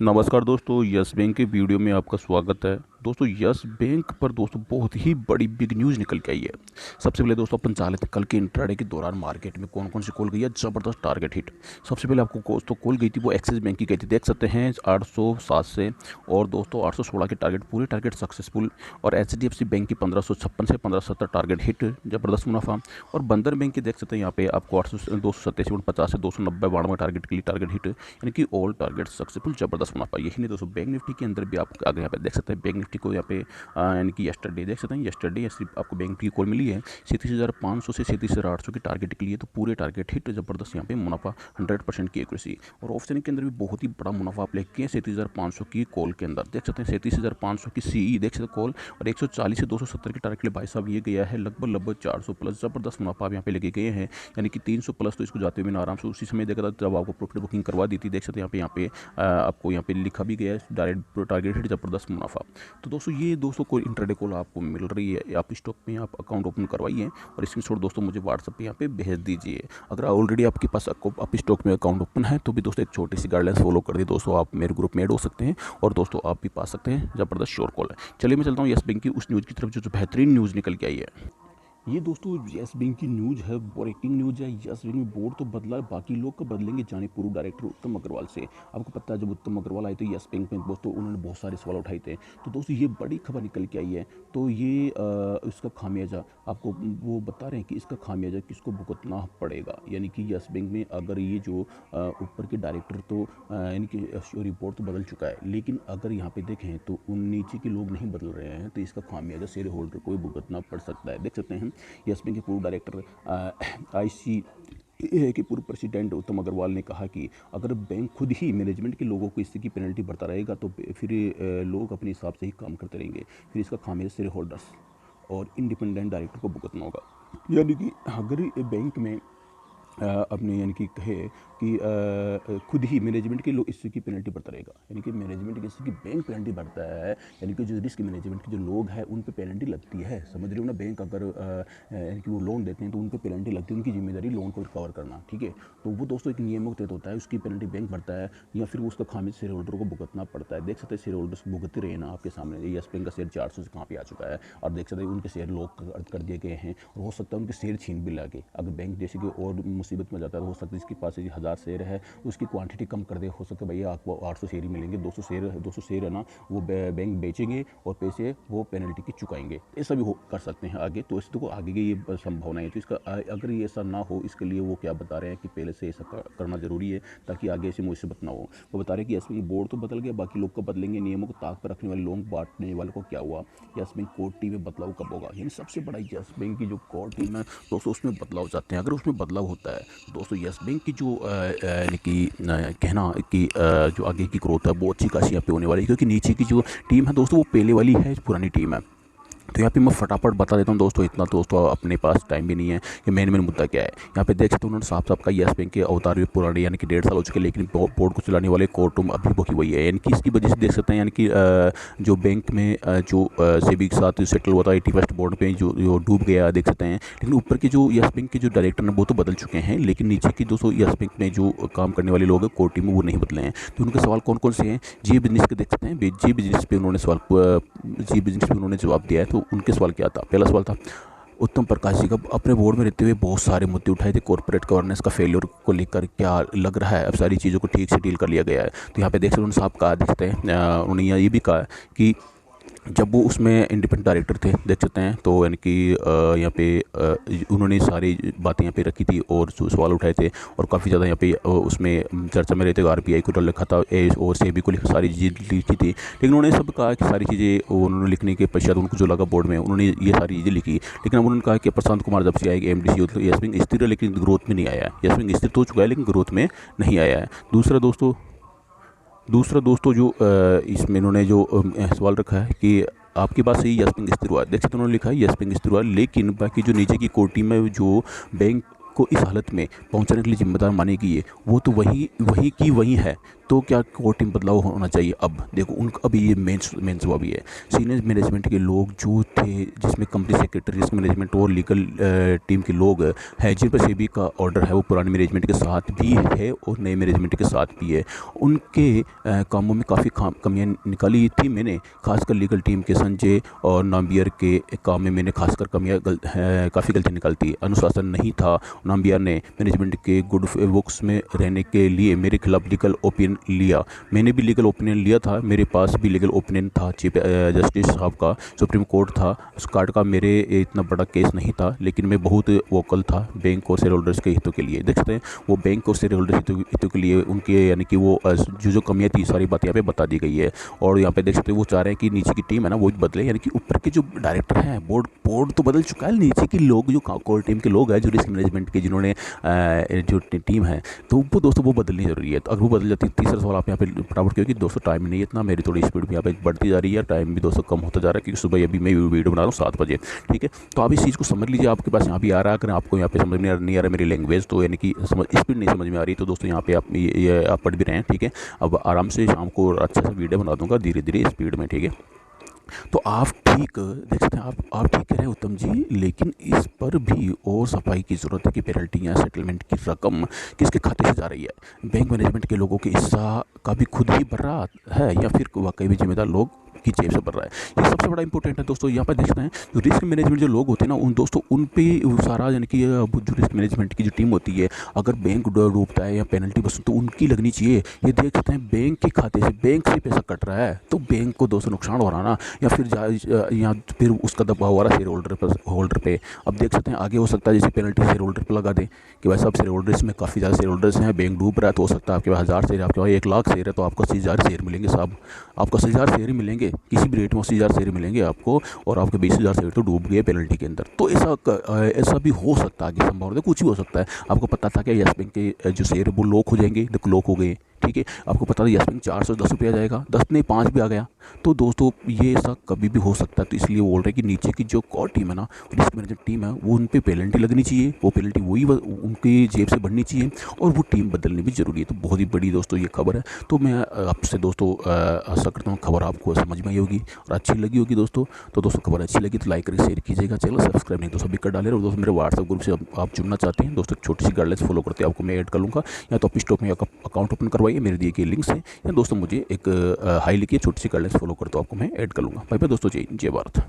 नमस्कार दोस्तों, yes bank के वीडियो में आपका स्वागत है। दोस्तों यस बैंक पर दोस्तों बहुत ही बड़ी बिग न्यूज़ निकल के आई है। सबसे पहले दोस्तों अपन चाह लेते कल के इंट्राडे के दौरान मार्केट में कौन कौन सी कॉल गई है, ज़बरदस्त टारगेट हिट। सबसे पहले आपको दोस्तों कॉल गई थी वो एक्सिस बैंक की गई थी, देख सकते हैं 807 से, और दोस्तों 816 के टारगेट, पूरे टारगेट सक्सेसफुल। और HDFC बैंक की 1556 से 1570 टारगेट हिट, ज़बरदस्त मुनाफा। और बंधन बैंक की देख सकते हैं यहाँ पे आपको 287.50 से 290 92 टारगेट के लिए टारगेट हिट, यानी कि ऑल टारगेट सक्सेसफुल, ज़बरदस्त मुनाफा। यही नहीं दोस्तों, बैंक निफ्टी के अंदर भी आप आगे यहाँ पे देख सकते हैं, बैंक निफ्टी को यहाँ पे यानी कि यस्टरडे देख सकते हैं, यस्टरडे सिर्फ आपको बैंक निफ्टी की कॉल मिली है 37,500 से 37,800 की टारगेट के लिए, तो पूरे टारगेट हिट, ज़बरदस्त यहाँ पे मुनाफा, 100% की एक्यूरेसी। और ऑप्शन के अंदर भी बहुत ही बड़ा मुनाफा आप लेके हैं 37,500 की कॉल के अंदर, देख सकते हैं 37,500 की CE देख सकते हैं कॉल, और 140 से 270 की टारगेट के लिए भाई साहब ये गया है लगभग 400 प्लस, ज़बरदस्त मुनाफा आप यहाँ पे लेके गए हैं, यानी कि 300 प्लस तो इसको जाते हुए आराम से उसी समय देखा था जब आपको प्रॉफिट बुकिंग करवा दी थी। देख सकते हैं यहाँ पे आपको यहाँ पे लिखा भी गया है डायरेक्ट टारगेट हिट, ज़बरदस्त मुनाफा। तो दोस्तों ये दोस्तों कोई इंट्राडे कॉल आपको मिल रही है, आप स्टॉक में आप अकाउंट ओपन करवाइए और स्क्रीनशॉट दोस्तों मुझे व्हाट्सएप पे यहाँ पे भेज दीजिए। अगर ऑलरेडी आपके पास आप स्टॉक में अकाउंट ओपन है तो भी दोस्तों एक छोटी सी गाइडलाइंस फॉलो कर दी दोस्तों, आप मेरे ग्रुप में ऐड हो सकते हैं और दोस्तों आप भी पा सकते हैं, ज़बरदस्त श्योर कॉल है। चलिए मैं चलता हूँ यस बैंक की उस न्यूज़ की तरफ जो बेहतरीन न्यूज़ निकल के आई है। ये दोस्तों यस बैंक की न्यूज़ है, ब्रेकिंग न्यूज़ है। यस बैंक में बोर्ड तो बदला, बाकी लोग का बदलेंगे जाने पूर्व डायरेक्टर उत्तम अग्रवाल से। आपको पता है जब उत्तम अग्रवाल आए थे यस बैंक में दोस्तों, उन्होंने बहुत सारे सवाल उठाए थे। तो दोस्तों ये बड़ी खबर निकल के आई है, तो ये इसका खामियाजा आपको वो बता रहे हैं कि इसका खामियाजा किसको भुगतना पड़ेगा, यानी कि यस बैंक में अगर ये जो ऊपर के डायरेक्टर तो यानी कि रिपोर्ट तो बदल चुका है, लेकिन अगर यहाँ पे देखें तो उन नीचे के लोग नहीं बदल रहे हैं, तो इसका खामियाजा शेयर होल्डर को भी भुगतना पड़ सकता है। देख सकते हैं यस बैंक के पूर्व डायरेक्टर ICAI के पूर्व प्रेसिडेंट उत्तम अग्रवाल ने कहा कि अगर बैंक खुद ही मैनेजमेंट के लोगों को इसकी पेनल्टी बढ़ता रहेगा तो फिर लोग अपने हिसाब से ही काम करते रहेंगे, फिर इसका खामियाजा शेयर होल्डर्स और इंडिपेंडेंट डायरेक्टर को भुगतना होगा। यानी कि अगर बैंक में अपने यानी कि कहे कि खुद ही मैनेजमेंट के लोग इसकी पेनल्टी बढ़ता रहेगा, यानी कि मैनेजमेंट की इसकी बैंक पेनल्टी बढ़ता है, यानी कि जो रिस्क मैनेजमेंट के जो लोग हैं उन पे पेनल्टी लगती है, समझ रहे हो ना। बैंक अगर यानी कि वो लोन देते हैं तो उन पे पेनल्टी लगती है, उनकी जिम्मेदारी लोन को रिकवर करना, ठीक है। तो वो दोस्तों एक नियमों के तहत होता है, उसकी पेनल्टी बैंक भरता है या फिर वो उसका खामियाजा शेयर होल्डर को भुगतना पड़ता है। देख सकते हैं शेयर होल्डर्स भुगतते रहे ना आपके सामने, यस बैंक का शेयर 400 से कहाँ पे आ चुका है, और देख सकते हैं उनके शेयर लॉक कर दिए गए हैं, और हो सकता है उनके शेयर छीन भी लगे। अगर बैंक जैसे कि और मुसीबत में जाता है तो हो सकता है इसके पास 1000 शेयर है, उसकी क्वांटिटी कम कर दे, हो सकता है भैया आपको 800 शेयर ही मिलेंगे, 200 शेयर है ना वो बैंक बेचेंगे और पैसे वो पेनल्टी की चुकाएंगे, ऐसा भी कर सकते हैं आगे। तो इसको आगे की ये संभावना है, तो इसका अगर ये ऐसा ना हो इसके लिए वो क्या बता रहे हैं कि पहले से ऐसा करना जरूरी है ताकि आगे ऐसी मुसीबत ना हो। वो बता रहे हैं कि यस बैंक बोर्ड तो बदल गया, बाकी लोग को बदलेंगे, नियमों को ताक पर रखने वाले लोग बांटने वाले को क्या हुआ, यस बैंक कोर टीम में बदलाव कब होगा। यानी सबसे बड़ा यस बैंक की जो कोर टीम है दोस्तों उसमें बदलाव चाहते हैं। अगर उसमें बदलाव होता है दोस्तों यस बैंक की जो यानी कि कहना कि जो आगे की ग्रोथ है वो अच्छी खासी यहाँ पे होने वाली है, क्योंकि नीचे की जो टीम है दोस्तों वो पहले वाली है, पुरानी टीम है। तो यहाँ पे मैं फटाफट बता देता हूँ दोस्तों, इतना दोस्तों अपने पास टाइम भी नहीं है कि मेन मुद्दा क्या है। यहाँ पे देख सकते हैं उन्होंने साफ साफ का यस बैंक के अवतार भी पुराने यानी कि 1.5 साल हो चुके, लेकिन बोर्ड को चलाने वाले कोर टीम अभी वही वही है, यानी कि इसकी वजह से देख सकते हैं यानी कि जो बैंक में जो सेबी के साथ सेटल हुआ था 81st बोर्ड पे जो डूब गया देख सकते हैं। लेकिन ऊपर के जो यस बैंक के जो डायरेक्टर हैं वो तो बदल चुके हैं, लेकिन नीचे की दोस्तों यस बैंक में जो काम करने वाले लोग हैं कोर टीम में वो नहीं बदले हैं। तो उनके सवाल कौन कौन से हैं, जी बिजनेस के देख सकते हैं, जी बिजनेस पे उन्होंने जवाब दिया है। तो उनके सवाल क्या था, पहला सवाल था उत्तम प्रकाश जी का अपने बोर्ड में रहते हुए बहुत सारे मुद्दे उठाए थे, कॉर्पोरेट गवर्नेंस का फेलियर को लेकर क्या लग रहा है अब सारी चीज़ों को ठीक से डील कर लिया गया है। तो यहाँ पे देख सकते हैं उन्होंने साहब कहा दिखते हैं, उन्होंने ये भी कहा कि जब वो उसमें इंडिपेंडेंट डायरेक्टर थे देख सकते हैं, तो यानी कि यहाँ पे उन्होंने सारी बातें यहाँ पे रखी थी और सवाल उठाए थे, और काफ़ी ज़्यादा यहाँ पे उसमें चर्चा में रहते हुए RBI को डर लिखा था और सेबी को सारी चीज़ें लिखी थी। लेकिन उन्होंने सब कहा कि सारी चीज़ें उन्होंने लिखने के पश्चात उनको जो लगा बोर्ड में उन्होंने ये सारी चीज़ें लिखी, लेकिन अब उन्होंने कहा कि प्रशांत कुमार जब से आएगा MD यस बैंक स्थिर है लेकिन ग्रोथ में नहीं आया है। यस बैंक स्थिर तो हो चुका है लेकिन ग्रोथ में नहीं आया है। दूसरा दोस्तों जो इसमें इन्होंने जो सवाल रखा है कि आपकी बात सही यस बैंक स्थिर हुआ है, देख सकते उन्होंने लिखा है यस बैंक स्थिर हुआ है, लेकिन बाकी जो नीचे की कोर टीम है जो बैंक को इस हालत में पहुंचाने के लिए जिम्मेदार मानी गई है वो तो वही की वही है। तो क्या कोर टीम बदलाव होना चाहिए? अब देखो उनका अभी ये मेन जवाब ये है, सीनियर मैनेजमेंट के लोग जो थे, जिसमें कंपनी सेक्रेटरी, रिस्क मैनेजमेंट और लीगल टीम के लोग हैं, जिन पर सेबी का ऑर्डर है, वो पुराने मैनेजमेंट के साथ भी है और नए मैनेजमेंट के साथ भी है। उनके कामों में काफ़ी कमियाँ निकाली थी मैंने, खासकर लीगल टीम के संजय और नाम्बियर के काम में मैंने खासकर कमियाँ काफ़ी गलती निकालती। अनुशासन नहीं था। नाम्बियर ने मैनेजमेंट के गुड बुक्स में रहने के लिए मेरे खिलाफ लीगल ओपिनियन लिया। मैंने भी लीगल ओपिनियन लिया था, मेरे पास भी लीगल ओपिनियन था चीफ जस्टिस साहब का, सुप्रीम कोर्ट था, उस कार्ड का मेरे इतना बड़ा केस नहीं था, लेकिन मैं बहुत वोकल था बैंक और शेयर होल्डर्स के हितों के लिए। देख सकते हैं वो बैंक और शेयर होल्डर्स हितों के लिए उनके यानी कि वो जो कमियाँ थी सारी बात यहाँ पे बता दी गई है। और यहाँ पे देख सकते हैं वो चाह रहे हैं कि नीचे की टीम है ना वो बदले, यानी कि ऊपर के जो डायरेक्टर हैं, बोर्ड तो बदल चुका है, नीचे के लोग जो कोर टीम के लोग हैं, जो रिस्क मैनेजमेंट के जिन्होंने जो टीम है, तो वो दोस्तों वो बदलनी जरूरी है। तो अगर वो बदल जाती है, तीसरा सवाल आप यहाँ पे फटाफट, क्योंकि दोस्तों टाइम नहीं है इतना, मेरी थोड़ी स्पीड भी यहाँ पे बढ़ती जा रही है, टाइम भी दोस्तों कम होता जा रहा है, क्योंकि सुबह अभी मैं वीडियो बना रहा हूँ 7 बजे, ठीक है। तो आप इस चीज़ को समझ लीजिए, आपके पास यहाँ भी आ रहा है, अगर आपको यहाँ पे समझ नहीं आ रहा मेरी लैंग्वेज, तो यानी कि स्पीड नहीं समझ में आ रही, तो दोस्तों यहाँ पे आप ये आप पढ़ भी रहे हैं, ठीक है। अब आराम से शाम को अच्छा सा वीडियो बना दूंगा धीरे धीरे स्पीड में, ठीक है। तो आप ठीक देख सकते हैं, आप ठीक कह रहे हैं उत्तम जी, लेकिन इस पर भी और सफाई की ज़रूरत है कि पेनल्टी या सेटलमेंट की रकम किसके खाते से जा रही है? बैंक मैनेजमेंट के लोगों के हिस्सा का भी खुद ही भर रहा है या फिर वाकई भी जिम्मेदार लोग की जेब से भर रहा है? ये सबसे बड़ा इंपॉर्टेंट है दोस्तों। यहाँ पर देखते हैं जो रिस्क मैनेजमेंट जो लोग होते हैं ना, उन दोस्तों उन पे सारा यानी कि जो रिस्क मैनेजमेंट की जो टीम होती है, अगर बैंक डूबता है या पेनल्टी बस तो उनकी लगनी चाहिए। ये देख सकते हैं बैंक के खाते से, बैंक से पैसा कट रहा है, तो बैंक को दोस्तों नुकसान हो रहा ना, या फिर उसका दबाव हो रहा है शेयर होल्डर पे। अब देख सकते हैं आगे हो सकता है जैसे पेनल्टी शेयर होल्डर पर लगा दें कि भाई साहब शेयर होल्डर्स में काफ़ी ज़्यादा शेयर होल्डर्स हैं, बैंक डूब रहा है, तो हो सकता है आपके पास 1000 शेयर, आपके पास 1 लाख शेयर है, तो आपको 80,000 शेयर मिलेंगे साहब, आपको 80,000 शेयर ही मिलेंगे, किसी भी रेट में 80,000 शेयर मिलेंगे आपको, और आपके 20,000 शेयर तो डूब गए पेनल्टी के अंदर। तो ऐसा भी हो सकता है, आगे संभव है, कुछ भी हो सकता है। आपको पता था कि यस बैंक के जो शेयर वो लॉक हो जाएंगे, देखो लॉक हो गए, ठीक है। आपको पता था यस बैंक 410 रुपये आ जाएगा, 10 नहीं 5 भी आ गया, तो दोस्तों ये ऐसा कभी भी हो सकता है। तो इसलिए बोल रहे हैं कि नीचे की जो कोर टीम है ना, रिस्क मैनेजमेंट टीम है, वो उन पर पेनल्टी लगनी चाहिए, वो पेनल्टी वही उनकी जेब से बढ़नी चाहिए, और वो टीम बदलनी भी जरूरी है। तो बहुत ही बड़ी दोस्तों ये खबर है। तो मैं आपसे दोस्तों आशा करता हूँ खबर आपको समझ में आई होगी और अच्छी लगी होगी दोस्तों। तो दोस्तों खबर अच्छी लगी तो लाइक करके शेयर कीजिएगा, चैनल सब्सक्राइब नहीं तो सभी कर डालें। और दोस्तों मेरे व्हाट्सएप ग्रुप से आप जुड़ना चाहते हैं दोस्तों, छोटी सी गाइडलाइंस फॉलो करते हैं, आपको मैं ऐड कर लूँगा, या तो आप स्टॉक में अकाउंट ओपन करवाइए मेरे दिए गए लिंक से, या दोस्तों मुझे एक हाई लिखिए, छोटी सी गाइडलाइंस फॉलो करते हो आपको मैं ऐड कर लूँगा। बाय बाय दोस्तों, जय भारत।